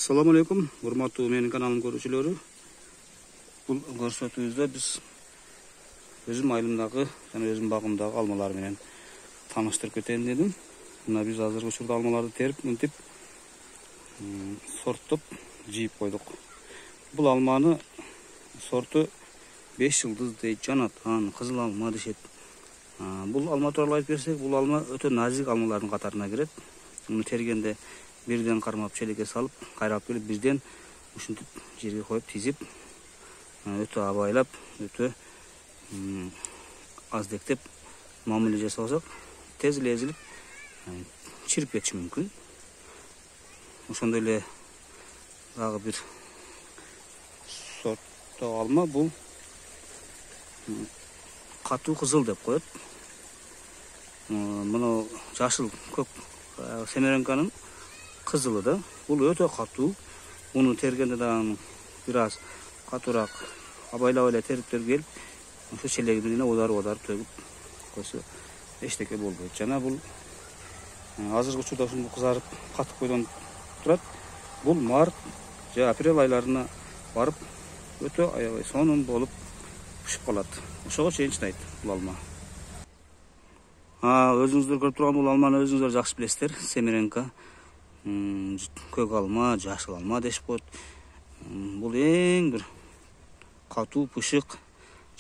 Assalamu alaikum, hurmatly menin kanalım görüşçülері. Бұл көрсөтүүбүздө биз өзүм айылымдагы жана өзүм багымдагы алмалар менен тааныштырып кетейин дедим. Мына биз азыркы учурда алмаларды терип, мынтип сорттоп жийип койдук. Бул алманы сорту 5 жылдыз дейт, жанатан, кызыл алма дешет. Бул алма тууралуу айтып берсек, бул алма өтө назик алмалардын катарына кирет. Муну тергенде бирден кармап челекке салып, кайрап келип бирден ушинтип жерге коюп тизип, өтө абайлап, өтө аздектеп мамиле жасасак, тез эле эзилип чирип кетиши мүмкүн. Ошондой эле дагы бир сорттогу алма бул катуу кызыл деп коет. Мына жашыл көк семеренканын кызылы да. Бул өтө катуу. Муну тергенде дагы бир аз катуураак абайлап эле терип келип, ошо челеги менен одар төгүп койсо эчтеке болбойт. Жана бул азыркы учурда ушундай кызарып катып койгон турат. Бул март же апрель айларына барып өтө аябай сонун болуп пишип калат. Ошого чейин чыдайт бул алма. Өзүңүздөр көрүп турган бул алманы өзүңүздөр жакшы билесиздер. Семеренка, көк алма, жашыл алма дешип коет. Бул эң бир катуу, пышык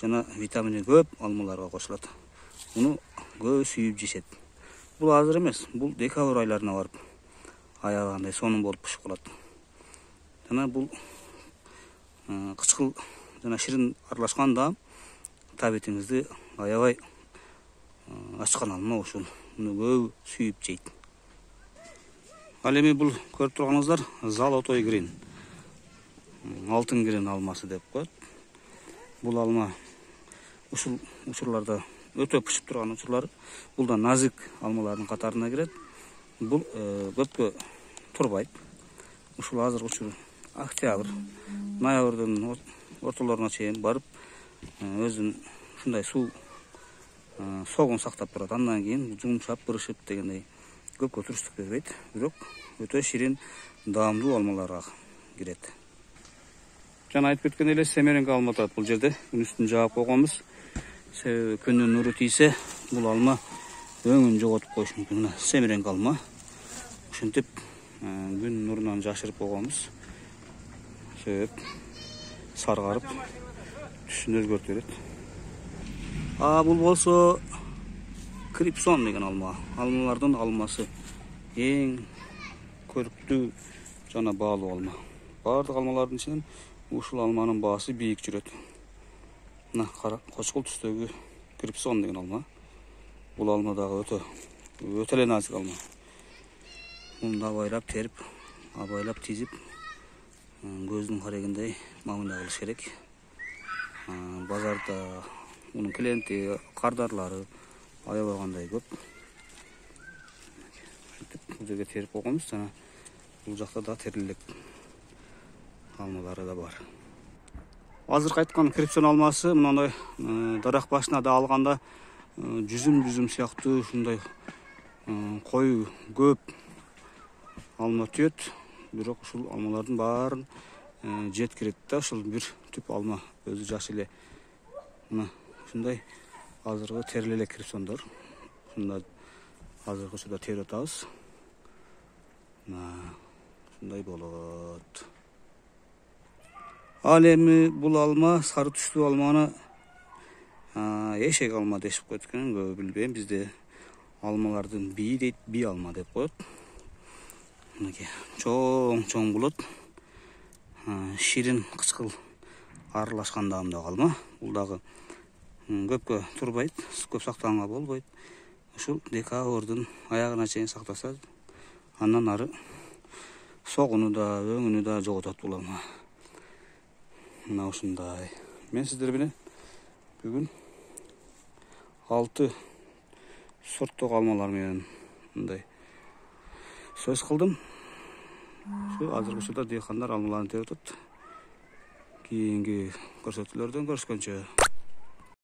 жана витамини көп алмаларга кошулат. Муну көп сүйүп жешет. Бул азыр эмес, бул декабрь айларына барып аябагандай сонун болуп пишип калат. Жана бул кычкыл жана ширин аралашканда табитиңизди аябай ачкан алма ушул. Муну көп сүйүп жейт. Ал эми бул көрүп турганыңыздар золотой грин. Алтын грин алмасы деп коет. Бул алма ушул учурларда өтө пишип турган учурлар. Бул да назик алмалардын катарына кирет. Бул көпкө турбайт. Ушул азыркы учур октябрь, ноябрдын ортолоруна чейин барып өзүн ушундай суу согун сактап турат. Андан кийин жумшап, бырышып дегендей көпкө туруштук бербейт. Бирок өтө ширин, даамдуу алмаларга кирет. Жана айтып кеткен эле семеренка алма турат бул жерде. Күн үстүн жаап койгонбуз. Себеби күндүн нуру тийсе, бул алма өңүн жоготуп коюшу мүмкүн. Мына семеренка алма. Ушинтип күн нурунан жашырып койгонбуз. Себеп саргарып түсүн өзгөртүп берет. Бул болсо крипсон деген алма. Алмалардын алмасы. Эң көрүктүү жана баалуу алма. Бардык алмалардын ичинен ушул алманын баасы бийик жүрөт. Мына кара кочкул түстөгү крипсон деген алма. Бул алма дагы өтө эле назик алма. Муну абайлап терип, абайлап тизип, көздүн карегиндей мамиле кылыш керек. Базарда мунун клиенти, кардарлары аябагандай көп. Бул жерге терип койгонбуз, жана бул жакта да терилек алмалары да бар. Азыркы айткан крипсон алмасы мындай дарак башына да алганда жүзүм сыяктуу ушундай кою көп алма түйөт. Бирок ушул алмалардын баарын жеткирет да, ушул бир түп алма өзү жаш эле. Мына ушундай азыркы терилеле крипсондор. Ушундай азыркы учурда терип атабыз. Ушундай болот. Ал эми бул алма, сары түстүү алманы эшек алма дешип коет экен, көбү билбейм. Бизде алмалардын бии дейт, бий алма деп коет. Мынакей чоң болот. Ширин, кычкыл аралашкан даамдагы алма. Бул дагы көпкө турбайт, көп сактаганга болбойт. Ушул декабрдын аягына чейин сактаса, андан ары согуну да, өңүнү да жоготот бул алма. Мына ушундай. Мен сиздер менен бүгүн 6 сорттогу алмалар менен мындай сөз кылдым. Ошо азыркы учурда дыйкандар алмаларын терип атат. Кийинки көрсөтүүлөрдөн көрүшкөнчө.